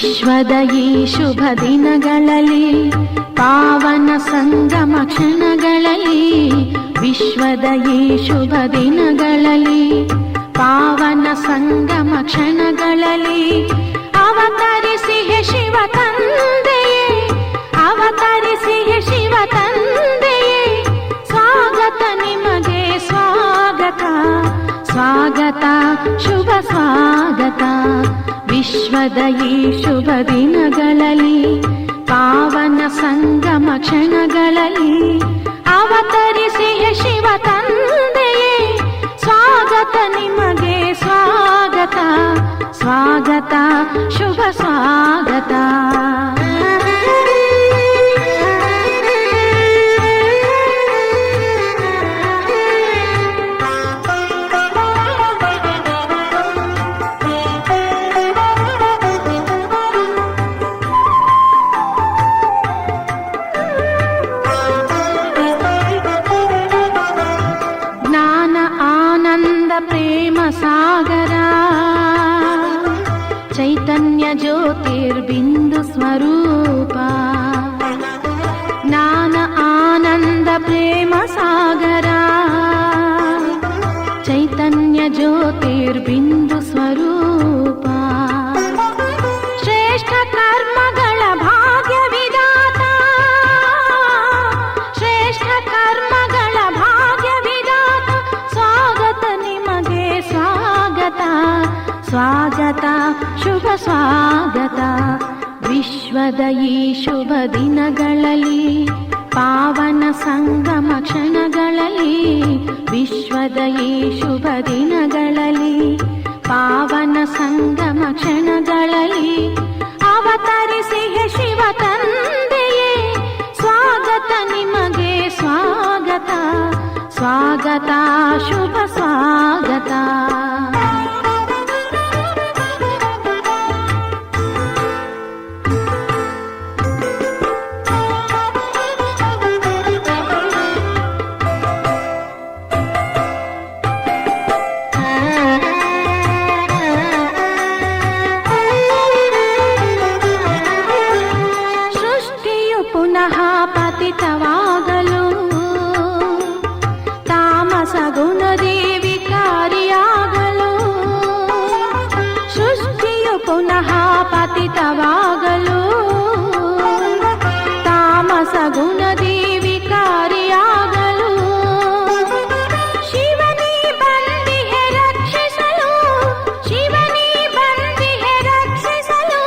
ವಿಶ್ವದ ಈ ಶುಭ ದಿನಗಳಲ್ಲಿ ಪಾವನ ಸಂಗಮ ಕ್ಷಣಗಳಲ್ಲಿ ವಿಶ್ವದ ಈ ಶುಭ ದಿನಗಳಲ್ಲಿ ಪಾವನ ಸಂಗಮ ಕ್ಷಣಗಳಲ್ಲಿ ಅವತರಿಸಿಯೇ ಶಿವ ತಂದೆಯೇ ಅವತರಿಸಿಯೇ ಶಿವ ತಂದೆಯೇ ಸ್ವಾಗತ ನಿಮಗೆ ಸ್ವಾಗತ ಸ್ವಾಗತ ಶುಭ ಸ್ವಾಗತ ವಿಶ್ವದ ಈ ಶುಭ ದಿನಗಳಲ್ಲಿ ಪಾವನ ಸಂಗಮ ಕ್ಷಣಗಳಲ್ಲಿ ಅವತರಿಸಿಯೇ ಶಿವ ತಂದೆಯೇ ಸ್ವಾಗತ ನಿಮಗೆ ಸ್ವಾಗತ ಸ್ವಾಗತ ಶುಭ ಸ್ವಾಗತ ಪ್ರೇಮ ಸಾಗರ ಚೈತನ್ಯ ಜ್ಯೋತಿರ್ಬಿಂದು ಸ್ವರೂಪ ಜ್ಞಾನ ಆನಂದ ಪ್ರೇಮ ಸಾಗರ ಚೈತನ್ಯ ಜ್ಯೋತಿರ್ಬಿಂದು ಸ್ವರೂಪ ಶ್ರೇಷ್ಠ ಕರ್ಮಗಳ ಭಾಗ್ಯ ವಿಧಾತ ಶ್ರೇಷ್ಠ ಕರ್ಮಗಳ ಭಾಗ್ಯ ವಿಧಾತ ಸ್ವಾಗತ ನಿಮಗೆ ಸ್ವಾಗತ ಸ್ವಾಗತ ಶುಭ ಸ್ವಾಗತ ವಿಶ್ವದ ಈ ಶುಭ ದಿನಗಳಲ್ಲಿ ಪಾವನ ಸಂಗಮ ಕ್ಷಣಗಳಲ್ಲಿ ವಿಶ್ವದ ಈ ಶುಭ ದಿನಗಳಲ್ಲಿ ಪಾವನ ಸಂಗಮ ಕ್ಷಣಗಳಲ್ಲಿ ಅವತರಿಸಿಯೇ ಶಿವ ತಂದೆಯೇ ಸ್ವಾಗತ ನಿಮಗೆ ಸ್ವಾಗತ ಸ್ವಾಗತ ಶುಭ ಸ್ವಾಗತ ಪುನಃ ಪತಿತವಾಗಲು ತಾಮಸ ಗುಣದಿ ವಿಕಾರಿಯಾಗಲು ಸೃಷ್ಟಿಯು ಪುನಃ ಪತಿತವಾಗಲು ತಾಮಸ ಗುಣದಿ ವಿಕಾರಿಯಾಗಲು ಶಿವನೇ ಬಂದಿಹೆ ರಕ್ಷಿಸಲು ಶಿವನೇ ಬಂದಿಹೆ ರಕ್ಷಿಸಲು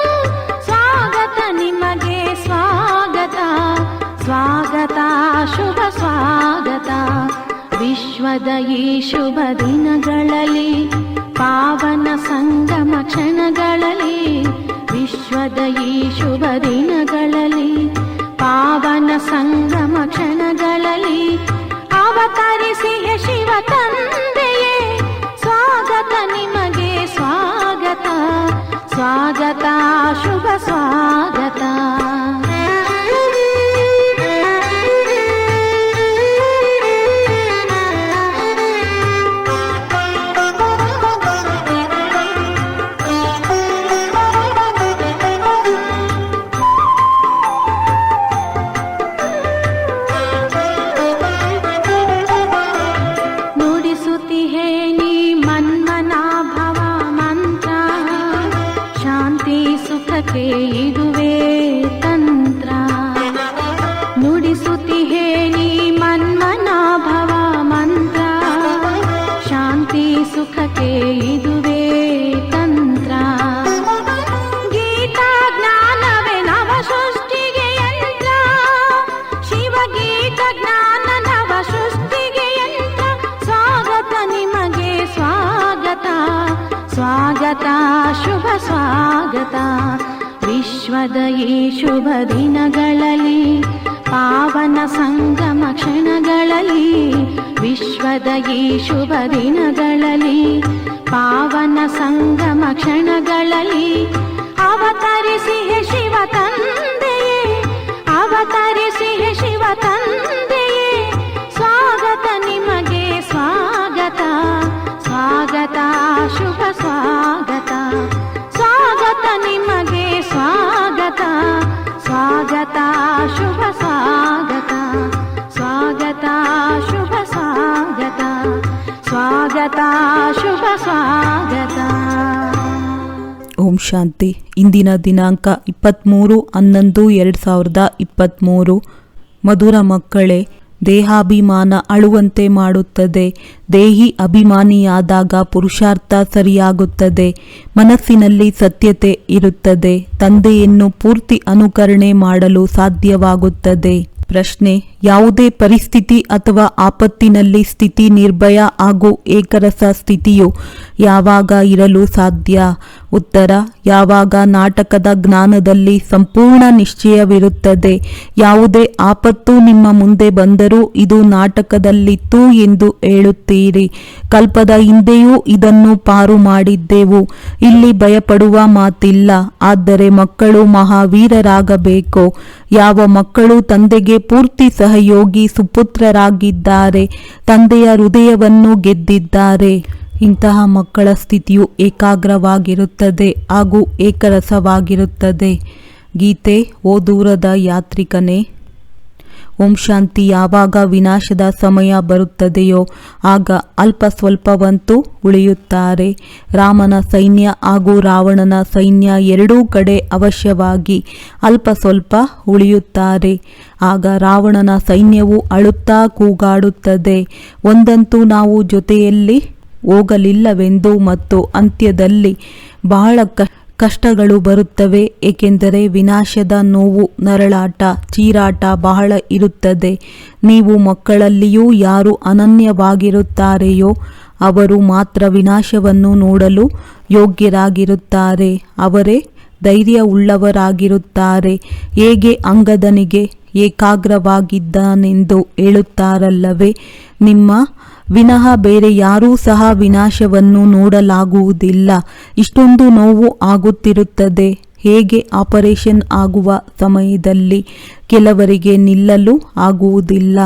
ಸ್ವಾಗತ ನಿಮಗೆ ಸ್ವಾಗತ ಸ್ವಾಗತ ಶುಭ ಸ್ವಾಗತ ವಿಶ್ವದ ಈ ಶುಭ ದಿನಗಳಲ್ಲಿ ಪಾವನ ಸಂಗಮ ಕ್ಷಣಗಳಲ್ಲಿ ವಿಶ್ವದ ಈ ಶುಭ ದಿನಗಳಲ್ಲಿ ಪಾವನ ಸಂಗಮ ಕ್ಷಣಗಳಲ್ಲಿ ಅವತರಿಸಿಯೇ ಶಿವ ತಂದೆಯೇ ಸ್ವಾಗತ ನಿಮಗೆ ಸ್ವಾಗತ ಸ್ವಾಗತ ಶುಭ ಸ್ವಾಗತ ಇದುವೇ ತಂತ್ರ ನುಡಿಸುತ್ತಿಹೇ ನೀ ಮನ್ಮನಾಭವ ಮಂತ್ರ ಶಾಂತಿ ಸುಖಕ್ಕೆ ಇದುವೇ ತಂತ್ರ ಗೀತಾ ಜ್ಞಾನವೇ ನವ ಸೃಷ್ಟಿಗೆ ಯಂತ್ರ ಶಿವಗೀತ ಜ್ಞಾನ ನವ ಸೃಷ್ಟಿಗೆ ಯಂತ್ರ ಸ್ವಾಗತ ನಿಮಗೆ ಸ್ವಾಗತ ಸ್ವಾಗತ ಶುಭ ಸ್ವಾಗತ ವಿಶ್ವದ ಈ ಶುಭ ದಿನಗಳಲ್ಲಿ ಪಾವನ ಸಂಗಮ ಕ್ಷಣಗಳಲ್ಲಿ ವಿಶ್ವದ ಈ ಶುಭ ದಿನಗಳಲ್ಲಿ ಪಾವನ ಸಂಗಮ ಕ್ಷಣಗಳಲ್ಲಿ ಅವತರಿಸಿಯೇ ಶಿವ ತಂದೆಯೇ ಅವತರಿಸಿಯೇ ಶಿವ ತಂದೆಯೇ ಸ್ವಾಗತ ನಿಮಗೆ ಸ್ವಾಗತ ಸ್ವಾಗತ ಶುಭ ಸ್ವಾಗತ ಸ್ವಾಗತ ನಿಮಗೆ ಸ್ವಾಗತ ಸ್ವಾಗತ ಶುಭ ಸ್ವಾಗತ. ಓಂ ಶಾಂತಿ. ಇಂದಿನ ದಿನಾಂಕ 23/11/2023. ಮಧುರ ಮಕ್ಕಳೇ, ದೇಹಾಭಿಮಾನ ಅಳುವಂತೆ ಮಾಡುತ್ತದೆ. ದೇಹಿ ಅಭಿಮಾನಿಯಾದಾಗ ಪುರುಷಾರ್ಥ ಸರಿಯಾಗುತ್ತದೆ. ಮನಸ್ಸಿನಲ್ಲಿ ಸತ್ಯತೆ ಇರುತ್ತದೆ. ತಂದೆಯನ್ನು ಪೂರ್ತಿ ಅನುಕರಣೆ ಮಾಡಲು ಸಾಧ್ಯವಾಗುತ್ತದೆ. ಪ್ರಶ್ನೆ: ಯಾವುದೇ ಪರಿಸ್ಥಿತಿ ಅಥವಾ ಆಪತ್ತಿನಲ್ಲಿ ಸ್ಥಿತಿ ನಿರ್ಭಯ ಹಾಗೂ ಏಕರಸ ಸ್ಥಿತಿಯು ಯಾವಾಗ ಇರಲು ಸಾಧ್ಯ? ಉತ್ತರ: ಯಾವಾಗ ನಾಟಕದ ಜ್ಞಾನದಲ್ಲಿ ಸಂಪೂರ್ಣ ನಿಶ್ಚಯವಿರುತ್ತದೆ. ಯಾವುದೇ ಆಪತ್ತು ನಿಮ್ಮ ಮುಂದೆ ಬಂದರೂ ಇದು ನಾಟಕದಲ್ಲಿತ್ತು ಎಂದು ಹೇಳುತ್ತೀರಿ. ಕಲ್ಪದ ಹಿಂದೆಯೂ ಇದನ್ನು ಪಾರು ಮಾಡಿದ್ದೆವು. ಇಲ್ಲಿ ಭಯಪಡುವ ಮಾತಿಲ್ಲ. ಆದರೆ ಮಕ್ಕಳು ಮಹಾವೀರರಾಗಬೇಕು. ಯಾವ ಮಕ್ಕಳು ತಂದೆಗೆ ಪೂರ್ತಿ ಸಹಯೋಗಿ ಸುಪುತ್ರರಾಗಿದ್ದಾರೆ, ತಂದೆಯ ಹೃದಯವನ್ನು ಗೆದ್ದಿದ್ದಾರೆ, ಇಂತಹ ಮಕ್ಕಳ ಸ್ಥಿತಿಯು ಏಕಾಗ್ರವಾಗಿರುತ್ತದೆ ಹಾಗೂ ಏಕರಸವಾಗಿರುತ್ತದೆ. ಗೀತೆ: ಓ ದೂರದ ಯಾತ್ರಿಕನೇ, ಓಂ ಶಾಂತಿ. ಯಾವಾಗ ವಿನಾಶದ ಸಮಯ ಬರುತ್ತದೆಯೋ ಆಗ ಅಲ್ಪ ಸ್ವಲ್ಪವಂತೂ ಉಳಿಯುತ್ತಾರೆ. ರಾಮನ ಸೈನ್ಯ ಹಾಗೂ ರಾವಣನ ಸೈನ್ಯ ಎರಡೂ ಕಡೆ ಅವಶ್ಯವಾಗಿ ಅಲ್ಪ ಸ್ವಲ್ಪ ಉಳಿಯುತ್ತಾರೆ. ಆಗ ರಾವಣನ ಸೈನ್ಯವು ಅಳುತ್ತಾ ಕೂಗಾಡುತ್ತದೆ, ಒಂದಂತೂ ನಾವು ಜೊತೆಯಲ್ಲಿ ಹೋಗಲಿಲ್ಲವೆಂದು. ಮತ್ತು ಅಂತ್ಯದಲ್ಲಿ ಬಹಳ ಕಷ್ಟಗಳು ಬರುತ್ತವೆ, ಏಕೆಂದರೆ ವಿನಾಶದ ನೋವು, ನರಳಾಟ, ಚೀರಾಟ ಬಹಳ ಇರುತ್ತದೆ. ನೀವು ಮಕ್ಕಳಲ್ಲಿಯೂ ಯಾರು ಅನನ್ಯವಾಗಿರುತ್ತಾರೆಯೋ ಅವರು ಮಾತ್ರ ವಿನಾಶವನ್ನು ನೋಡಲು ಯೋಗ್ಯರಾಗಿರುತ್ತಾರೆ. ಅವರೇ ಧೈರ್ಯವುಳ್ಳವರಾಗಿರುತ್ತಾರೆ. ಹೇಗೆ ಅಂಗದನಿಗೆ ಏಕಾಗ್ರವಾಗಿದ್ದಾನೆಂದು ಹೇಳುತ್ತಾರಲ್ಲವೇ, ನಿಮ್ಮ ವಿನಃ ಬೇರೆ ಯಾರೂ ಸಹ ವಿನಾಶವನ್ನು ನೋಡಲಾಗುವುದಿಲ್ಲ. ಇಷ್ಟೊಂದು ನೋವು ಆಗುತ್ತಿರುತ್ತದೆ. ಹೇಗೆ ಆಪರೇಷನ್ ಆಗುವ ಸಮಯದಲ್ಲಿ ಕೆಲವರಿಗೆ ನಿಲ್ಲಲು ಆಗುವುದಿಲ್ಲ.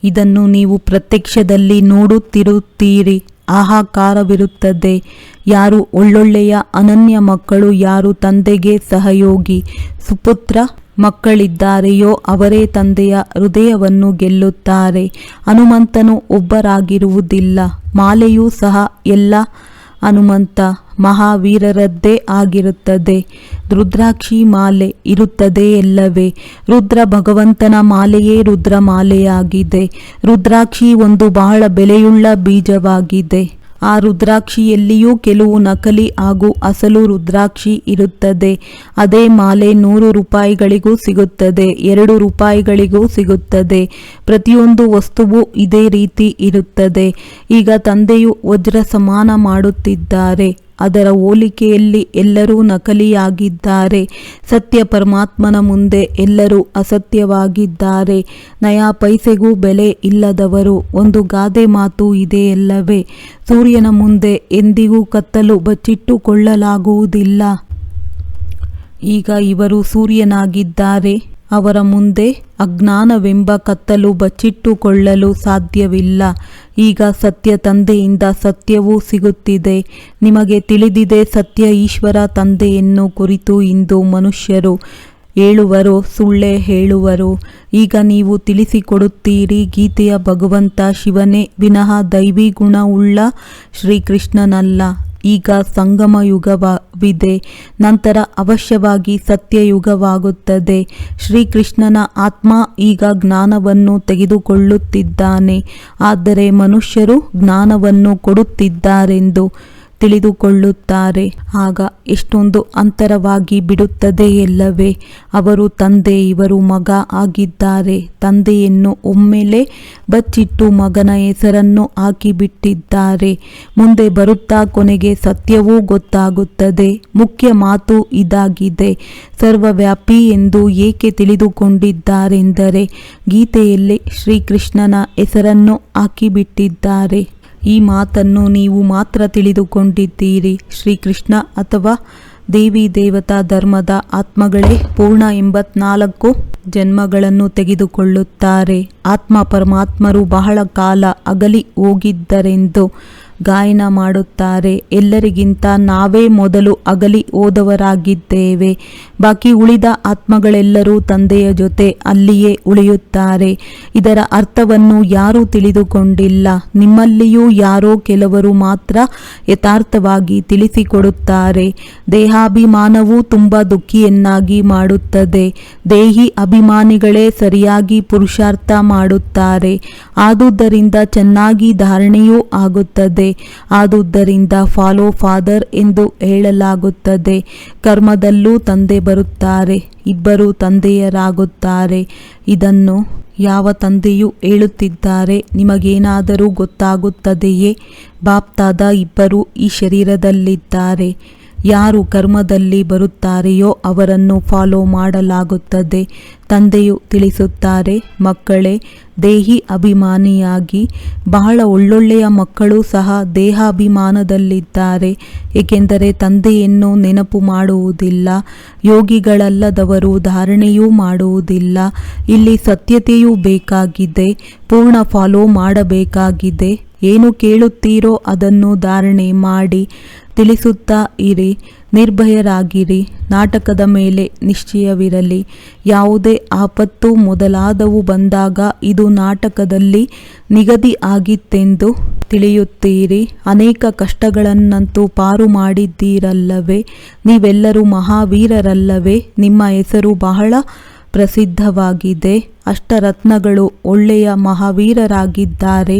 ಇದನ್ನು ನೀವು ಪ್ರತ್ಯಕ್ಷದಲ್ಲಿ ನೋಡುತ್ತಿರುತ್ತೀರಿ. ಹಾಹಾಕಾರವಿರುತ್ತದೆ. ಯಾರು ಒಳ್ಳೊಳ್ಳೆಯ ಅನನ್ಯ ಮಕ್ಕಳು, ಯಾರು ತಂದೆಗೆ ಸಹಯೋಗಿ ಸುಪುತ್ರ ಮಕ್ಕಳಿದ್ದಾರೆಯೋ ಅವರೇ ತಂದೆಯ ಹೃದಯವನ್ನು ಗೆಲ್ಲುತ್ತಾರೆ. ಹನುಮಂತನು ಒಬ್ಬರಾಗಿರುವುದಿಲ್ಲ. ಮಾಲೆಯೂ ಸಹ ಎಲ್ಲ ಹನುಮಂತ ಮಹಾವೀರರದ್ದೇ ಆಗಿರುತ್ತದೆ. ರುದ್ರಾಕ್ಷಿ ಮಾಲೆ ಇರುತ್ತದೆ ಎಲ್ಲವೇ. ರುದ್ರ ಭಗವಂತನ ಮಾಲೆಯೇ ರುದ್ರ ಮಾಲೆಯಾಗಿದೆ. ರುದ್ರಾಕ್ಷಿ ಒಂದು ಬಹಳ ಬೆಲೆಯುಳ್ಳ ಬೀಜವಾಗಿದೆ. ಆ ರುದ್ರಾಕ್ಷಿಯಲ್ಲಿಯೂ ಕೆಲವು ನಕಲಿ ಹಾಗೂ ಅಸಲು ರುದ್ರಾಕ್ಷಿ ಇರುತ್ತದೆ. ಅದೇ ಮಾಲೆ 100 ರೂಪಾಯಿಗಳಿಗೂ ಸಿಗುತ್ತದೆ, 2 ರೂಪಾಯಿಗಳಿಗೂ ಸಿಗುತ್ತದೆ. ಪ್ರತಿಯೊಂದು ವಸ್ತುವು ಇದೇ ರೀತಿ ಇರುತ್ತದೆ. ಈಗ ತಂದೆಯು ವಜ್ರ ಸಮಾನ ಮಾಡುತ್ತಿದ್ದಾರೆ. ಅದರ ಹೋಲಿಕೆಯಲ್ಲಿ ಎಲ್ಲರೂ ನಕಲಿಯಾಗಿದ್ದಾರೆ. ಸತ್ಯ ಪರಮಾತ್ಮನ ಮುಂದೆ ಎಲ್ಲರೂ ಅಸತ್ಯವಾಗಿದ್ದಾರೆ. ನಯಾ ಪೈಸೆಗೂ ಬೆಲೆ ಇಲ್ಲದವರು. ಒಂದು ಗಾದೆ ಮಾತು ಇದೆಯಲ್ಲವೇ, ಸೂರ್ಯನ ಮುಂದೆ ಎಂದಿಗೂ ಕತ್ತಲು ಬಚ್ಚಿಟ್ಟುಕೊಳ್ಳಲಾಗುವುದಿಲ್ಲ. ಈಗ ಇವರು ಸೂರ್ಯನಾಗಿದ್ದಾರೆ. ಅವರ ಮುಂದೆ ಅಜ್ಞಾನವೆಂಬ ಕತ್ತಲು ಬಚ್ಚಿಟ್ಟುಕೊಳ್ಳಲು ಸಾಧ್ಯವಿಲ್ಲ. ಈಗ ಸತ್ಯ ತಂದೆಯಿಂದ ಸತ್ಯವೂ ಸಿಗುತ್ತಿದೆ. ನಿಮಗೆ ತಿಳಿದಿದೆ ಸತ್ಯ ಈಶ್ವರ ತಂದೆಯನ್ನು ಕುರಿತು ಇಂದು ಮನುಷ್ಯರು ಹೇಳುವರು, ಸುಳ್ಳೇ ಹೇಳುವರು. ಈಗ ನೀವು ತಿಳಿಸಿಕೊಡುತ್ತೀರಿ, ಗೀತೆಯ ಭಗವಂತ ಶಿವನೇ ವಿನಃ ದೈವಿ ಗುಣವುಳ್ಳ ಶ್ರೀಕೃಷ್ಣನಲ್ಲ. ಈಗ ಸಂಗಮ ಯುಗವಿದೆ, ನಂತರ ಅವಶ್ಯವಾಗಿ ಸತ್ಯಯುಗವಾಗುತ್ತದೆ. ಶ್ರೀಕೃಷ್ಣನ ಆತ್ಮ ಈಗ ಜ್ಞಾನವನ್ನು ತೆಗೆದುಕೊಳ್ಳುತ್ತಿದ್ದಾನೆ. ಆದರೆ ಮನುಷ್ಯರು ಜ್ಞಾನವನ್ನು ಕೊಡುತ್ತಿದ್ದಾರೆಂದು ತಿಳಿದುಕೊಳ್ಳುತ್ತಾರೆ. ಆಗ ಎಷ್ಟೊಂದು ಅಂತರವಾಗಿ ಬಿಡುತ್ತದೆ ಎಲ್ಲವೇ. ಅವರು ತಂದೆ, ಇವರು ಮಗ ಆಗಿದ್ದಾರೆ. ತಂದೆಯನ್ನು ಒಮ್ಮೆಲೆ ಬಚ್ಚಿಟ್ಟು ಮಗನ ಹೆಸರನ್ನು ಹಾಕಿಬಿಟ್ಟಿದ್ದಾರೆ. ಮುಂದೆ ಬರುತ್ತಾ ಕೊನೆಗೆ ಸತ್ಯವೂ ಗೊತ್ತಾಗುತ್ತದೆ. ಮುಖ್ಯ ಮಾತು ಇದಾಗಿದೆ. ಸರ್ವವ್ಯಾಪಿ ಎಂದು ಏಕೆ ತಿಳಿದುಕೊಂಡಿದ್ದಾರೆಂದರೆ ಗೀತೆಯಲ್ಲಿ ಶ್ರೀಕೃಷ್ಣನ ಹೆಸರನ್ನು ಹಾಕಿಬಿಟ್ಟಿದ್ದಾರೆ. ಈ ಮಾತನ್ನು ನೀವು ಮಾತ್ರ ತಿಳಿದುಕೊಂಡಿದ್ದೀರಿ. ಶ್ರೀಕೃಷ್ಣ ಅಥವಾ ದೇವಿ ದೇವತಾ ಧರ್ಮದ ಆತ್ಮಗಳೇ ಪೂರ್ಣ 84 ಜನ್ಮಗಳನ್ನು ತೆಗೆದುಕೊಳ್ಳುತ್ತಾರೆ. ಆತ್ಮ ಪರಮಾತ್ಮರು ಬಹಳ ಕಾಲ ಅಗಲಿ ಹೋಗಿದ್ದರೆಂದು ಗಾಯನ ಮಾಡುತ್ತಾರೆ. ಎಲ್ಲರಿಗಿಂತ ನಾವೇ ಮೊದಲು ಅಗಲಿ ಹೋದವರಾಗಿದ್ದೇವೆ. ಬಾಕಿ ಉಳಿದ ಆತ್ಮಗಳೆಲ್ಲರೂ ತಂದೆಯ ಜೊತೆ ಅಲ್ಲಿಯೇ ಉಳಿಯುತ್ತಾರೆ. ಇದರ ಅರ್ಥವನ್ನು ಯಾರೂ ತಿಳಿದುಕೊಂಡಿಲ್ಲ. ನಿಮ್ಮಲ್ಲಿಯೂ ಯಾರೋ ಕೆಲವರು ಮಾತ್ರ ಯಥಾರ್ಥವಾಗಿ ತಿಳಿಸಿಕೊಡುತ್ತಾರೆ. ದೇಹಾಭಿಮಾನವು ತುಂಬ ದುಃಖಿಯನ್ನಾಗಿ ಮಾಡುತ್ತದೆ. ದೇಹಿ ಅಭಿಮಾನಿಗಳೇ ಸರಿಯಾಗಿ ಪುರುಷಾರ್ಥ ಮಾಡುತ್ತಾರೆ. ಆದುದರಿಂದ ಚೆನ್ನಾಗಿ ಧಾರಣೆಯೂ ಆಗುತ್ತದೆ. ಆದುದರಿಂದ ಫಾಲೋ ಫಾದರ್ ಎಂದು ಹೇಳಲಾಗುತ್ತದೆ. ಕರ್ಮದಲ್ಲೂ ತಂದೆ ಬರುತ್ತಾರೆ. ಇಬ್ಬರು ತಂದೆಯರಾಗುತ್ತಾರೆ. ಇದನ್ನು ಯಾವ ತಂದೆಯೂ ಹೇಳುತ್ತಿದ್ದಾರೆ? ನಿಮಗೇನಾದರೂ ಗೊತ್ತಾಗುತ್ತದೆಯೇ? ಬಾಪ್ತಾದ ಇಬ್ಬರು ಈ ಶರೀರದಲ್ಲಿದ್ದಾರೆ. ಯಾರು ಕರ್ಮದಲ್ಲಿ ಬರುತ್ತಾರೆಯೋ ಅವರನ್ನು ಫಾಲೋ ಮಾಡಲಾಗುತ್ತದೆ. ತಂದೆಯು ತಿಳಿಸುತ್ತಾರೆ, ಮಕ್ಕಳೇ, ದೇಹಿ ಅಭಿಮಾನಿಯಾಗಿ ಬಹಳ ಒಳ್ಳೊಳ್ಳೆಯ ಮಕ್ಕಳು ಸಹ ದೇಹಾಭಿಮಾನದಲ್ಲಿದ್ದಾರೆ. ಏಕೆಂದರೆ ತಂದೆಯನ್ನು ನೆನಪು ಮಾಡುವುದಿಲ್ಲ. ಯೋಗಿಗಳಲ್ಲದವರು ಧಾರಣೆಯೂ ಮಾಡುವುದಿಲ್ಲ. ಇಲ್ಲಿ ಸತ್ಯತೆಯೂ ಬೇಕಾಗಿದೆ. ಪೂರ್ಣ ಫಾಲೋ ಮಾಡಬೇಕಾಗಿದೆ. ಏನು ಕೇಳುತ್ತೀರೋ ಅದನ್ನು ಧಾರಣೆ ಮಾಡಿ ತಿಳಿಸುತ್ತಾ ಇರಿ. ನಿರ್ಭಯರಾಗಿರಿ. ನಾಟಕದ ಮೇಲೆ ನಿಶ್ಚಯವಿರಲಿ. ಯಾವುದೇ ಆಪತ್ತು ಮೊದಲಾದವು ಬಂದಾಗ ಇದು ನಾಟಕದಲ್ಲಿ ನಿಗದಿ ಆಗಿತ್ತೆಂದು ತಿಳಿಯುತ್ತೀರಿ. ಅನೇಕ ಕಷ್ಟಗಳನ್ನಂತೂ ಪಾರು ಮಾಡಿದ್ದೀರಲ್ಲವೇ? ನೀವೆಲ್ಲರೂ ಮಹಾವೀರರಲ್ಲವೇ? ನಿಮ್ಮ ಹೆಸರು ಬಹಳ ಪ್ರಸಿದ್ಧವಾಗಿದೆ. ಅಷ್ಟರತ್ನಗಳು ಒಳ್ಳೆಯ ಮಹಾವೀರರಾಗಿದ್ದಾರೆ.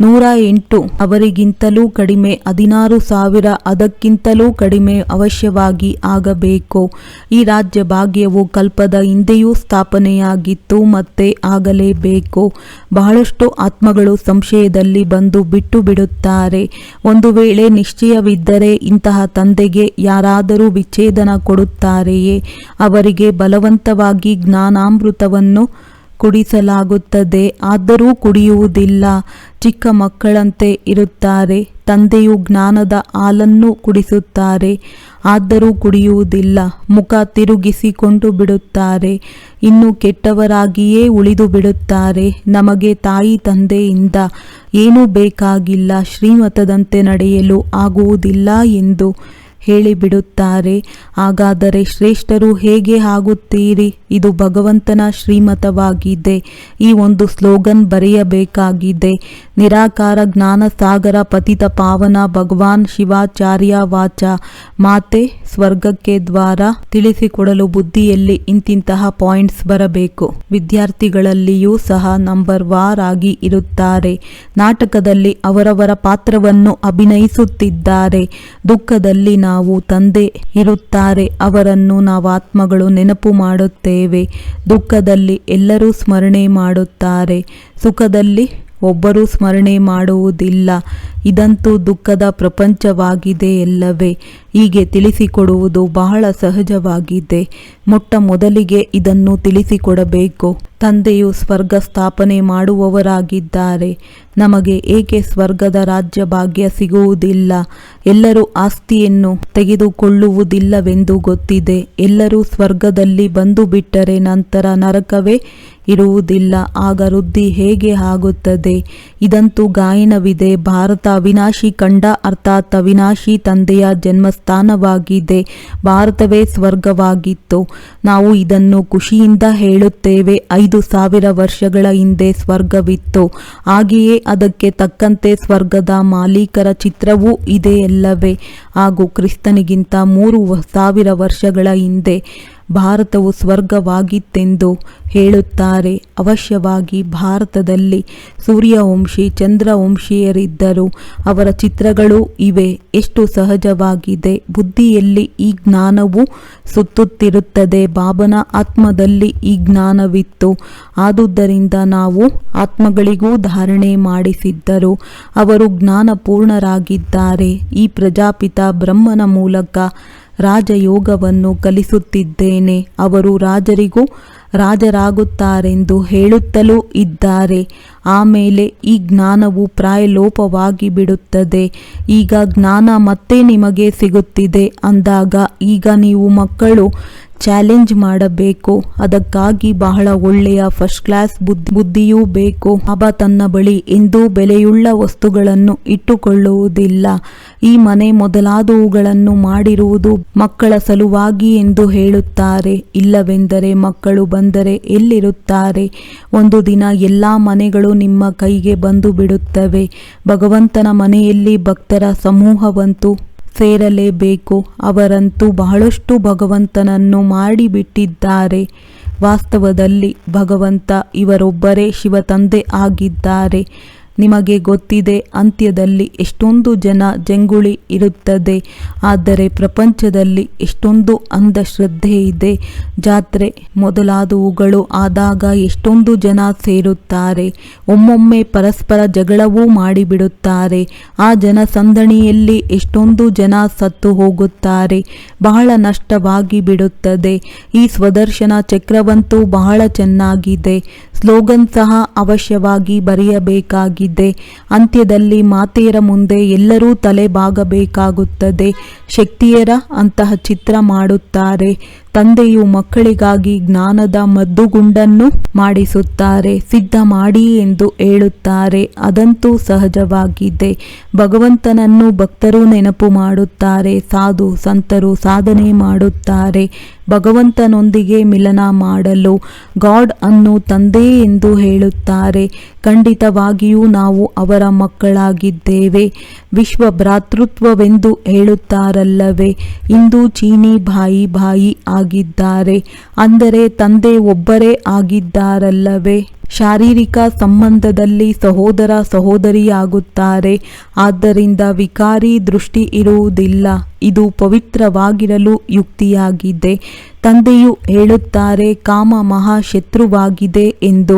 108 ಅವರಿಗಿಂತಲೂ ಕಡಿಮೆ, 16,000 ಅದಕ್ಕಿಂತಲೂ ಕಡಿಮೆ ಅವಶ್ಯವಾಗಿ ಆಗಬೇಕು. ಈ ರಾಜ್ಯ ಭಾಗ್ಯವು ಕಲ್ಪದ ಹಿಂದೆಯೂ ಸ್ಥಾಪನೆಯಾಗಿತ್ತು, ಮತ್ತೆ ಆಗಲೇಬೇಕು. ಬಹಳಷ್ಟು ಆತ್ಮಗಳು ಸಂಶಯದಲ್ಲಿ ಬಂದು ಬಿಟ್ಟು ಬಿಡುತ್ತಾರೆ. ಒಂದು ವೇಳೆ ನಿಶ್ಚಯವಿದ್ದರೆ ಇಂತಹ ತಂದೆಗೆ ಯಾರಾದರೂ ವಿಚ್ಛೇದನ ಕೊಡುತ್ತಾರೆಯೇ? ಅವರಿಗೆ ಬಲವಂತವಾಗಿ ಜ್ಞಾನಾಮೃತವನ್ನು ಕುಡಿಸಲಾಗುತ್ತದೆ. ಆದರೂ ಕುಡಿಯುವುದಿಲ್ಲ. ಚಿಕ್ಕ ಮಕ್ಕಳಂತೆ ಇರುತ್ತಾರೆ. ತಂದೆಯು ಜ್ಞಾನದ ಹಾಲನ್ನು ಕುಡಿಸುತ್ತಾರೆ. ಆದರೂ ಕುಡಿಯುವುದಿಲ್ಲ. ಮುಖ ತಿರುಗಿಸಿಕೊಂಡು ಬಿಡುತ್ತಾರೆ. ಇನ್ನು ಕೆಟ್ಟವರಾಗಿಯೇ ಉಳಿದು ಬಿಡುತ್ತಾರೆ. ನಮಗೆ ತಾಯಿ ತಂದೆಯಿಂದ ಏನೂ ಬೇಕಾಗಿಲ್ಲ, ಶ್ರೀಮತದಂತೆ ನಡೆಯಲು ಆಗುವುದಿಲ್ಲ ಎಂದು ಹೇಳಿಬಿಡುತ್ತಾರೆ. ಹಾಗಾದರೆ ಶ್ರೇಷ್ಠರು ಹೇಗೆ ಆಗುತ್ತೀರಿ? ಇದು ಭಗವಂತನ ಶ್ರೀಮತವಾಗಿದೆ. ಈ ಒಂದು ಸ್ಲೋಗನ್ ಬರೆಯಬೇಕಾಗಿದೆ. ನಿರಾಕಾರ ಜ್ಞಾನ ಸಾಗರ ಪತಿತ ಪಾವನ ಭಗವಾನ್ ಶಿವಾಚಾರ್ಯ ವಾಚ. ಮಾತೆ ಸ್ವರ್ಗಕ್ಕೆ ದ್ವಾರ ತಿಳಿಸಿಕೊಡಲು ಬುದ್ಧಿಯಲ್ಲಿ ಇಂತಿಂತಹ ಪಾಯಿಂಟ್ಸ್ ಬರಬೇಕು. ವಿದ್ಯಾರ್ಥಿಗಳಲ್ಲಿಯೂ ಸಹ ನಂಬರ್ ವಾರ್ ಆಗಿ ಇರುತ್ತಾರೆ. ನಾಟಕದಲ್ಲಿ ಅವರವರ ಪಾತ್ರವನ್ನು ಅಭಿನಯಿಸುತ್ತಿದ್ದಾರೆ. ದುಃಖದಲ್ಲಿ ನಾವು ತಂದೆ ಇರುತ್ತಾರೆ. ಅವರನ್ನು ನಾವು ಆತ್ಮಗಳು ನೆನಪು ಮಾಡುತ್ತೇವೆ. ದುಃಖದಲ್ಲಿ ಎಲ್ಲರೂ ಸ್ಮರಣೆ ಮಾಡುತ್ತಾರೆ. ಸುಖದಲ್ಲಿ ಒಬ್ಬರೂ ಸ್ಮರಣೆ ಮಾಡುವುದಿಲ್ಲ. ಇದಂತೂ ದುಃಖದ ಪ್ರಪಂಚವಾಗಿದೆ ಎಲ್ಲವೇ. ಹೀಗೆ ತಿಳಿಸಿಕೊಡುವುದು ಬಹಳ ಸಹಜವಾಗಿದೆ. ಮೊಟ್ಟ ಮೊದಲಿಗೆ ಇದನ್ನು ತಿಳಿಸಿಕೊಡಬೇಕು. ತಂದೆಯು ಸ್ವರ್ಗ ಸ್ಥಾಪನೆ ಮಾಡುವವರಾಗಿದ್ದಾರೆ. ನಮಗೆ ಏಕೆ ಸ್ವರ್ಗದ ರಾಜ್ಯ ಭಾಗ್ಯ ಸಿಗುವುದಿಲ್ಲ? ಎಲ್ಲರೂ ಆಸ್ತಿಯನ್ನು ತೆಗೆದುಕೊಳ್ಳುವುದಿಲ್ಲವೆಂದು ಗೊತ್ತಿದೆ. ಎಲ್ಲರೂ ಸ್ವರ್ಗದಲ್ಲಿ ಬಂದು ಬಿಟ್ಟರೆ ನಂತರ ನರಕವೇ ಇರುವುದಿಲ್ಲ. ಆಗ ವೃದ್ಧಿ ಹೇಗೆ ಆಗುತ್ತದೆ? ಇದಂತೂ ಗಾಯನವಿದೆ. ಭಾರತ ಅವಿನಾಶಿ ಖಂಡ ಅರ್ಥಾತ್ ಅವಿನಾಶಿ ತಂದೆಯ ಜನ್ಮಸ್ಥಾನವಾಗಿದೆ. ಭಾರತವೇ ಸ್ವರ್ಗವಾಗಿತ್ತು. ನಾವು ಇದನ್ನು ಖುಷಿಯಿಂದ ಹೇಳುತ್ತೇವೆ. 5,000 ವರ್ಷಗಳ ಹಿಂದೆ ಸ್ವರ್ಗವಿತ್ತು. ಹಾಗೆಯೇ ಅದಕ್ಕೆ ತಕ್ಕಂತೆ ಸ್ವರ್ಗದ ಮಾಲೀಕರ ಚಿತ್ರವೂ ಇದೆಯಲ್ಲವೇ? ಹಾಗೂ ಕ್ರಿಸ್ತನಿಗಿಂತ 3,000 ವರ್ಷಗಳ ಹಿಂದೆ ಭಾರತವು ಸ್ವರ್ಗವಾಗಿತ್ತೆಂದು ಹೇಳುತ್ತಾರೆ. ಅವಶ್ಯವಾಗಿ ಭಾರತದಲ್ಲಿ ಸೂರ್ಯವಂಶಿ ಚಂದ್ರವಂಶೀಯರಿದ್ದರು. ಅವರ ಚಿತ್ರಗಳೂ ಇವೆ. ಎಷ್ಟು ಸಹಜವಾಗಿದೆ. ಬುದ್ಧಿಯಲ್ಲಿ ಈ ಜ್ಞಾನವು ಸುತ್ತುತ್ತಿರುತ್ತದೆ. ಬಾಬನ ಆತ್ಮದಲ್ಲಿ ಈ ಜ್ಞಾನವಿತ್ತು. ಆದುದರಿಂದ ನಾವು ಆತ್ಮಗಳಿಗೂ ಧಾರಣೆ ಮಾಡಿಸಿದ್ದರು. ಅವರು ಜ್ಞಾನಪೂರ್ಣರಾಗಿದ್ದಾರೆ. ಈ ಪ್ರಜಾಪಿತ ಬ್ರಹ್ಮನ ಮೂಲಕ ರಾಜಯೋಗವನ್ನು ಕಲಿಸುತ್ತಿದ್ದೇನೆ. ಅವರು ರಾಜರಿಗೂ ರಾಜರಾಗುತ್ತಾರೆಂದು ಹೇಳುತ್ತಲೂ ಇದ್ದಾರೆ. ಆಮೇಲೆ ಈ ಜ್ಞಾನವು ಪ್ರಾಯಲೋಪವಾಗಿ ಬಿಡುತ್ತದೆ. ಈಗ ಜ್ಞಾನ ಮತ್ತೆ ನಿಮಗೆ ಸಿಗುತ್ತಿದೆ ಅಂದಾಗ ಈಗ ನೀವು ಮಕ್ಕಳು ಚಾಲೆಂಜ್ ಮಾಡಬೇಕು. ಅದಕ್ಕಾಗಿ ಬಹಳ ಒಳ್ಳೆಯ ಫಸ್ಟ್ ಕ್ಲಾಸ್ ಬುದ್ಧಿಯೂ ಬೇಕು. ಬಾಬಾ ತನ್ನ ಬಳಿ ಎಂದೂ ಬೆಲೆಯುಳ್ಳ ವಸ್ತುಗಳನ್ನು ಇಟ್ಟುಕೊಳ್ಳುವುದಿಲ್ಲ. ಈ ಮನೆ ಮೊದಲಾದವುಗಳನ್ನು ಮಾಡಿರುವುದು ಮಕ್ಕಳ ಸಲುವಾಗಿ ಎಂದು ಹೇಳುತ್ತಾರೆ. ಇಲ್ಲವೆಂದರೆ ಮಕ್ಕಳು ಬಂದರೆ ಎಲ್ಲಿರುತ್ತಾರೆ? ಒಂದು ದಿನ ಎಲ್ಲ ಮನೆಗಳು ನಿಮ್ಮ ಕೈಗೆ ಬಂದು ಬಿಡುತ್ತವೆ. ಭಗವಂತನ ಮನೆಯಲ್ಲಿ ಭಕ್ತರ ಸಮೂಹವಂತೂ ಸೇರಲೇಬೇಕು. ಅವರಂತೂ ಬಹಳಷ್ಟು ಭಗವಂತನನ್ನು ಮಾಡಿಬಿಟ್ಟಿದ್ದಾರೆ. ವಾಸ್ತವದಲ್ಲಿ ಭಗವಂತ ಇವರೊಬ್ಬರೇ ಶಿವ ತಂದೆ ಆಗಿದ್ದಾರೆ. ನಿಮಗೆ ಗೊತ್ತಿದೆ, ಅಂತ್ಯದಲ್ಲಿ ಎಷ್ಟೊಂದು ಜನ ಜಂಗುಳಿ ಇರುತ್ತದೆ. ಆದರೆ ಪ್ರಪಂಚದಲ್ಲಿ ಎಷ್ಟೊಂದು ಅಂಧಶ್ರದ್ಧೆ ಇದೆ. ಜಾತ್ರೆ ಮೊದಲಾದವುಗಳು ಆದಾಗ ಎಷ್ಟೊಂದು ಜನ ಸೇರುತ್ತಾರೆ. ಒಮ್ಮೊಮ್ಮೆ ಪರಸ್ಪರ ಜಗಳವೂ ಮಾಡಿಬಿಡುತ್ತಾರೆ. ಆ ಜನಸಂದಣಿಯಲ್ಲಿ ಎಷ್ಟೊಂದು ಜನ ಸತ್ತು ಹೋಗುತ್ತಾರೆ. ಬಹಳ ನಷ್ಟವಾಗಿ ಬಿಡುತ್ತದೆ. ಈ ಸ್ವದರ್ಶನ ಚಕ್ರವಂತೂ ಬಹಳ ಚೆನ್ನಾಗಿದೆ. ಸ್ಲೋಗನ್ ಸಹ ಅವಶ್ಯವಾಗಿ ಬರೆಯಬೇಕಾಗಿದೆ. ಅಂತ್ಯದಲ್ಲಿ ಮಾತೆಯರ ಮುಂದೆ ಎಲ್ಲರೂ ತಲೆ ಬಾಗಬೇಕಾಗುತ್ತದೆ. ಶಕ್ತಿಯರ ಅಂತಹ ಚಿತ್ರ ಮಾಡುತ್ತಾರೆ. ತಂದೆಯು ಮಕ್ಕಳಿಗಾಗಿ ಜ್ಞಾನದ ಮದ್ದುಗುಂಡನ್ನು ಮಾಡಿಸುತ್ತಾರೆ. ಸಿದ್ಧ ಮಾಡಿ ಎಂದು ಹೇಳುತ್ತಾರೆ. ಅದಂತೂ ಸಹಜವಾಗಿದೆ. ಭಗವಂತನನ್ನು ಭಕ್ತರು ನೆನಪು ಮಾಡುತ್ತಾರೆ. ಸಾಧು ಸಂತರು ಸಾಧನೆ ಮಾಡುತ್ತಾರೆ. ಭಗವಂತನೊಂದಿಗೆ ಮಿಲನ ಮಾಡಲು ಗಾಡ್ ಅನ್ನು ತಂದೆ ಎಂದು ಹೇಳುತ್ತಾರೆ. ಖಂಡಿತವಾಗಿಯೂ ನಾವು ಅವರ ಮಕ್ಕಳಾಗಿದ್ದೇವೆ. ವಿಶ್ವ ಭ್ರಾತೃತ್ವವೆಂದು ಹೇಳುತ್ತಾರಲ್ಲವೇ? ಇಂದು ಚೀನಿ ಭಾಯಿ ಆಗಿದ್ದಾರೆ. ಅಂದರೆ ತಂದೆ ಒಬ್ಬರೇ ಆಗಿದ್ದಾರಲ್ಲವೇ? ಶಾರೀರಿಕ ಸಂಬಂಧದಲ್ಲಿ ಸಹೋದರ ಸಹೋದರಿಯಾಗುತ್ತಾರೆ. ಆದ್ದರಿಂದ ವಿಕಾರಿ ದೃಷ್ಟಿ ಇರುವುದಿಲ್ಲ. ಇದು ಪವಿತ್ರವಾಗಿರಲು ಯುಕ್ತಿಯಾಗಿದೆ. ತಂದೆಯು ಹೇಳುತ್ತಾರೆ ಕಾಮ ಮಹಾಶತ್ರುವಾಗಿದೆ ಎಂದು.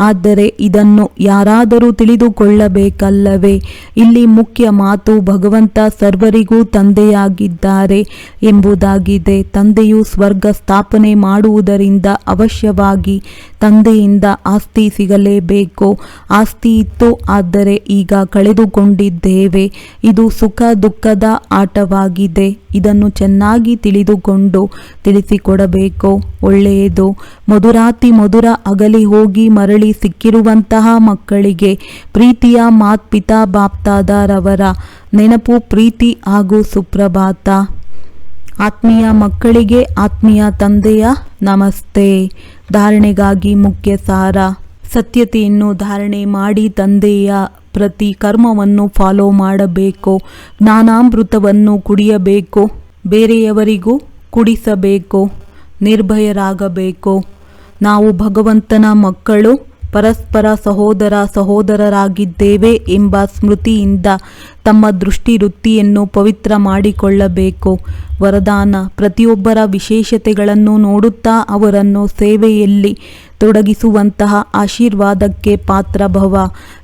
ಆದರೆ ಇದನ್ನು ಯಾರಾದರೂ ತಿಳಿದುಕೊಳ್ಳಬೇಕಲ್ಲವೇ? ಇಲ್ಲಿ ಮುಖ್ಯ ಮಾತು ಭಗವಂತ ಸರ್ವರಿಗೂ ತಂದೆಯಾಗಿದ್ದಾರೆ ಎಂಬುದಾಗಿದೆ. ತಂದೆಯು ಸ್ವರ್ಗ ಸ್ಥಾಪನೆ ಮಾಡುವುದರಿಂದ ಅವಶ್ಯವಾಗಿ ತಂದೆಯಿಂದ ಆಸ್ತಿ ಸಿಗಲೇಬೇಕು. ಆಸ್ತಿ ಇತ್ತು, ಆದರೆ ಈಗ ಕಳೆದುಕೊಂಡಿದ್ದೇವೆ. ಇದು ಸುಖ ದುಃಖದ ಆಟವಾಗಿದೆ. ಇದನ್ನು ಚೆನ್ನಾಗಿ ತಿಳಿದುಕೊಂಡು ತಿಳಿಸಿಕೊಡಬೇಕು. ಒಳ್ಳೆಯದು. ಮಧುರಾತಿ ಮಧುರ ಅಗಲಿ ಹೋಗಿ ಮರಳಿ ಸಿಕ್ಕಿರುವಂತಹ ಮಕ್ಕಳಿಗೆ ಪ್ರೀತಿಯ ಮಾತ್ಪಿತಾ ಬಾಪ್ತಾದರವರ ನೆನಪು, ಪ್ರೀತಿ ಹಾಗೂ ಸುಪ್ರಭಾತ. ಆತ್ಮೀಯ ಮಕ್ಕಳಿಗೆ ಆತ್ಮೀಯ ತಂದೆಯ ನಮಸ್ತೆ. ಧಾರಣೆಗಾಗಿ ಮುಖ್ಯ ಸಾರ: ಸತ್ಯತೆಯನ್ನು ಧಾರಣೆ ಮಾಡಿ ತಂದೆಯ ಪ್ರತಿ ಕರ್ಮವನ್ನು ಫಾಲೋ ಮಾಡಬೇಕು. ಜ್ಞಾನಾಮೃತವನ್ನು ಕುಡಿಯಬೇಕು. ಬೇರೆಯವರಿಗೂ ಕುಡಿಸಬೇಕು. ನಿರ್ಭಯರಾಗಬೇಕು. ನಾವು ಭಗವಂತನ ಮಕ್ಕಳು, ಪರಸ್ಪರ ಸಹೋದರರಾಗಿದ್ದೇವೆ ಎಂಬ ಸ್ಮೃತಿಯಿಂದ ತಮ್ಮ ದೃಷ್ಟಿ ವೃತ್ತಿಯನ್ನು ಪವಿತ್ರ ಮಾಡಿಕೊಳ್ಳಬೇಕು. ವರದಾನ: ಪ್ರತಿಯೊಬ್ಬರ ವಿಶೇಷತೆಗಳನ್ನು ನೋಡುತ್ತಾ ಅವರನ್ನು ಸೇವೆಯಲ್ಲಿ ತೊಡಗಿಸುವಂತಹ ಆಶೀರ್ವಾದಕ್ಕೆ ಪಾತ್ರಭವ.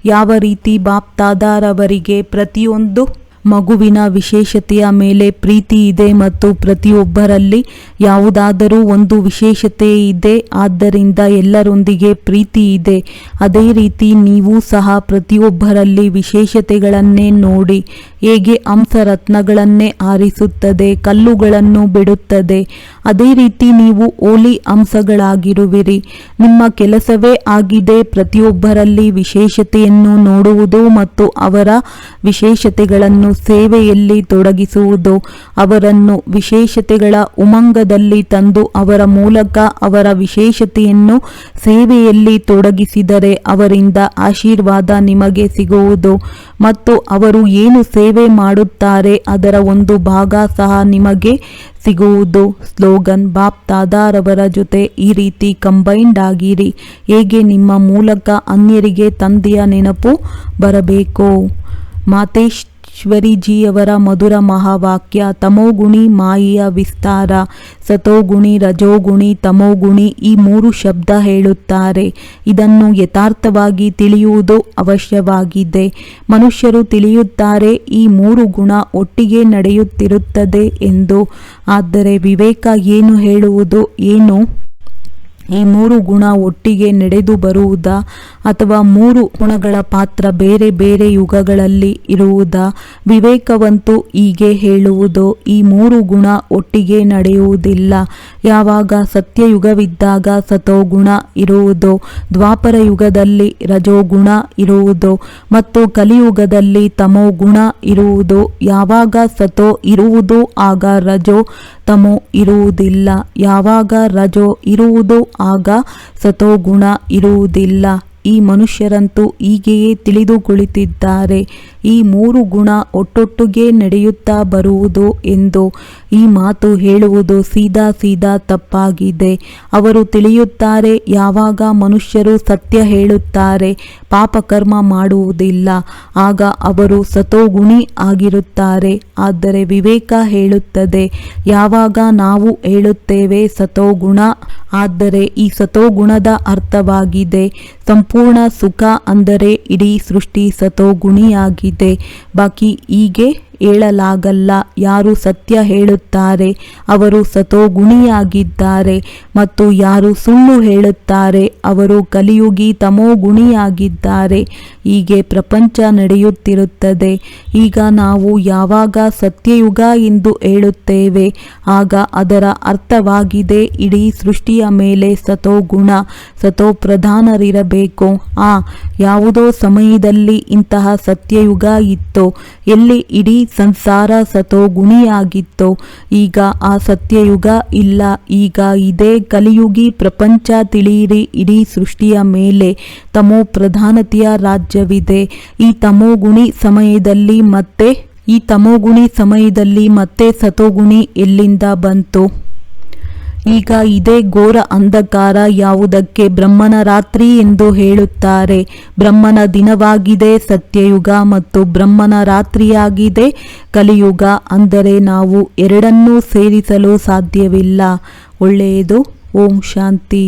ಯಾವ ರೀತಿ ಬಾಪ್ತಾದರವರಿಗೆ ಪ್ರತಿಯೊಂದು ಮಗುವಿನ ವಿಶೇಷತೆಯ ಮೇಲೆ ಪ್ರೀತಿ ಇದೆ ಮತ್ತು ಪ್ರತಿಯೊಬ್ಬರಲ್ಲಿ ಯಾವುದಾದರೂ ಒಂದು ವಿಶೇಷತೆ ಇದೆ, ಆದ್ದರಿಂದ ಎಲ್ಲರೊಂದಿಗೆ ಪ್ರೀತಿ ಇದೆ. ಅದೇ ರೀತಿ ನೀವು ಸಹ ಪ್ರತಿಯೊಬ್ಬರಲ್ಲಿ ವಿಶೇಷತೆಗಳನ್ನೇ ನೋಡಿ. ಹೇಗೆ ಹಂಸರತ್ನಗಳನ್ನೇ ಆರಿಸುತ್ತದೆ, ಕಲ್ಲುಗಳನ್ನು ಬಿಡುತ್ತದೆ, ಅದೇ ರೀತಿ ನೀವು ಓಲಿ ಹಂಸಗಳಾಗಿರುವಿರಿ. ನಿಮ್ಮ ಕೆಲಸವೇ ಆಗಿದೆ ಪ್ರತಿಯೊಬ್ಬರಲ್ಲಿ ವಿಶೇಷತೆಯನ್ನು ನೋಡುವುದು ಮತ್ತು ಅವರ ವಿಶೇಷತೆಗಳನ್ನು ಸೇವೆಯಲ್ಲಿ ತೊಡಗಿಸುವುದು. ಅವರನ್ನು ವಿಶೇಷತೆಗಳ ಉಮಂಗದಲ್ಲಿ ತಂದು ಅವರ ಮೂಲಕ ಅವರ ವಿಶೇಷತೆಯನ್ನು ಸೇವೆಯಲ್ಲಿ ತೊಡಗಿಸಿದರೆ ಅವರಿಂದ ಆಶೀರ್ವಾದ ನಿಮಗೆ ಸಿಗುವುದು ಮತ್ತು ಅವರು ಏನು ಸೇವೆ ಮಾಡುತ್ತಾರೆ ಅದರ ಒಂದು ಭಾಗ ಸಹ ನಿಮಗೆ ಸಿಗುವುದು. ಸ್ಲೋಗನ್: ಬಾಪ್ತಾದರವರ ಜೊತೆ ಈ ರೀತಿ ಕಂಬೈನ್ಡ್ ಆಗಿರಿ. ಹೇಗೆ ನಿಮ್ಮ ಮೂಲಕ ಅನ್ಯರಿಗೆ ತಂದೆಯ ನೆನಪು ಬರಬೇಕು. ಮಾತೇಶ್ವರಿಜಿಯವರ ಮಧುರ ಮಹಾವಾಕ್ಯ: ತಮೋಗುಣಿ ಮಾಯೆಯ ವಿಸ್ತಾರ. ಸತೋಗುಣಿ, ರಜೋಗುಣಿ, ತಮೋಗುಣಿ ಈ 3 ಶಬ್ದ ಹೇಳುತ್ತಾರೆ. ಇದನ್ನು ಯಥಾರ್ಥವಾಗಿ ತಿಳಿಯುವುದು ಅವಶ್ಯವಾಗಿದೆ. ಮನುಷ್ಯರು ತಿಳಿಯುತ್ತಾರೆ ಈ 3 ಗುಣ ಒಟ್ಟಿಗೆ ನಡೆಯುತ್ತಿರುತ್ತದೆ ಎಂದು. ಆದರೆ ವಿವೇಕ ಏನು ಹೇಳುವುದು? ಏನು ಈ ಮೂರು ಗುಣ ಒಟ್ಟಿಗೆ ನಡೆದು ಬರುವುದಾ ಅಥವಾ ಮೂರು ಗುಣಗಳ ಪಾತ್ರ ಬೇರೆ ಬೇರೆ ಯುಗಗಳಲ್ಲಿ ಇರುವುದಾ? ವಿವೇಕವಂತೂ ಹೀಗೆ ಹೇಳುವುದು, ಈ ಮೂರು ಗುಣ ಒಟ್ಟಿಗೆ ನಡೆಯುವುದಿಲ್ಲ. ಯಾವಾಗ ಸತ್ಯಯುಗವಿದ್ದಾಗ ಸತೋಗುಣ ಇರುವುದು, ದ್ವಾಪರ ಯುಗದಲ್ಲಿ ರಜೋಗುಣ ಇರುವುದು ಮತ್ತು ಕಲಿಯುಗದಲ್ಲಿ ತಮೋಗುಣ ಇರುವುದು. ಯಾವಾಗ ಸತೋ ಇರುವುದು ಆಗ ರಜೋ ತಮೋ ಇರುವುದಿಲ್ಲ. ಯಾವಾಗ ರಜೋ ಇರುವುದು ಆಗ ಸತೋಗುಣ ಇರುವುದಿಲ್ಲ. ಈ ಮನುಷ್ಯರಂತೂ ಹೀಗೆಯೇ ತಿಳಿದು ಕುಳಿತಿದ್ದಾರೆ. ಈ ಮೂರು ಗುಣ ಒಟ್ಟೊಟ್ಟಿಗೆ ನಡೆಯುತ್ತಾ ಬರುವುದು ಎಂದು ಈ ಮಾತು ಹೇಳುವುದು ಸೀದಾ ತಪ್ಪಾಗಿದೆ. ಅವರು ತಿಳಿಯುತ್ತಾರೆ, ಯಾವಾಗ ಮನುಷ್ಯರು ಸತ್ಯ ಹೇಳುತ್ತಾರೆ, ಪಾಪಕರ್ಮ ಮಾಡುವುದಿಲ್ಲ, ಆಗ ಅವರು ಸತೋಗುಣಿ ಆಗಿರುತ್ತಾರೆ. ಆದರೆ ವಿವೇಕ ಹೇಳುತ್ತದೆ, ಯಾವಾಗ ನಾವು ಹೇಳುತ್ತೇವೆ ಸತೋಗುಣ, ಆದರೆ ಈ ಸತೋಗುಣದ ಅರ್ಥವಾಗಿದೆ ಸಂಪೂರ್ಣ ಸುಖ, ಅಂದರೆ ಇಡೀ ಸೃಷ್ಟಿ ಸತೋಗುಣಿಯಾಗಿದೆ. ಬಾಕಿ ಹೀಗೆ ಹೇಳಲಾಗಲ್ಲ. ಯಾರು ಸತ್ಯ ಹೇಳುತ್ತಾರೆ ಅವರು ಸತೋಗುಣಿಯಾಗಿದ್ದಾರೆ ಮತ್ತು ಯಾರು ಸುಳ್ಳು ಹೇಳುತ್ತಾರೆ ಅವರು ಕಲಿಯುಗಿ ತಮೋಗುಣಿಯಾಗಿದ್ದಾರೆ. ಹೀಗೆ ಪ್ರಪಂಚ ನಡೆಯುತ್ತಿರುತ್ತದೆ. ಈಗ ನಾವು ಯಾವಾಗ ಸತ್ಯಯುಗ ಎಂದು ಹೇಳುತ್ತೇವೆ ಆಗ ಅದರ ಅರ್ಥವಾಗಿದೆ ಇಡೀ ಸೃಷ್ಟಿಯ ಮೇಲೆ ಸತೋಗುಣ, ಸತೋಪ್ರಧಾನರಿರಬೇಕು. ಯಾವುದೋ ಸಮಯದಲ್ಲಿ ಇಂತಹ ಸತ್ಯಯುಗ ಇತ್ತು, ಎಲ್ಲಿ ಇಡೀ ಸಂಸಾರ ಸತೋಗುಣಿಯಾಗಿತ್ತು. ಈಗ ಆ ಸತ್ಯಯುಗ ಇಲ್ಲ, ಈಗ ಇದೇ ಕಲಿಯುಗಿ ಪ್ರಪಂಚ. ತಿಳಿಯಿರಿ, ಇಡೀ ಸೃಷ್ಟಿಯ ಮೇಲೆ ತಮೋ ಪ್ರಧಾನತೆಯ ರಾಜ್ಯವಿದೆ. ಈ ತಮೋಗುಣಿ ಸಮಯದಲ್ಲಿ ಮತ್ತೆ ಸತೋಗುಣಿ ಎಲ್ಲಿಂದ ಬಂತು? ಈಗ ಇದೇ ಘೋರ ಅಂಧಕಾರ ಯಾವುದಕ್ಕೆ ಬ್ರಹ್ಮನ ರಾತ್ರಿ ಎಂದು ಹೇಳುತ್ತಾರೆ. ಬ್ರಹ್ಮನ ದಿನವಾಗಿದೆ ಸತ್ಯಯುಗ ಮತ್ತು ಬ್ರಹ್ಮನ ರಾತ್ರಿಯಾಗಿದೆ ಕಲಿಯುಗ. ಅಂದರೆ ನಾವು ಎರಡನ್ನೂ ಸೇರಿಸಲು ಸಾಧ್ಯವಿಲ್ಲ. ಒಳ್ಳೆಯದು. ಓಂ ಶಾಂತಿ.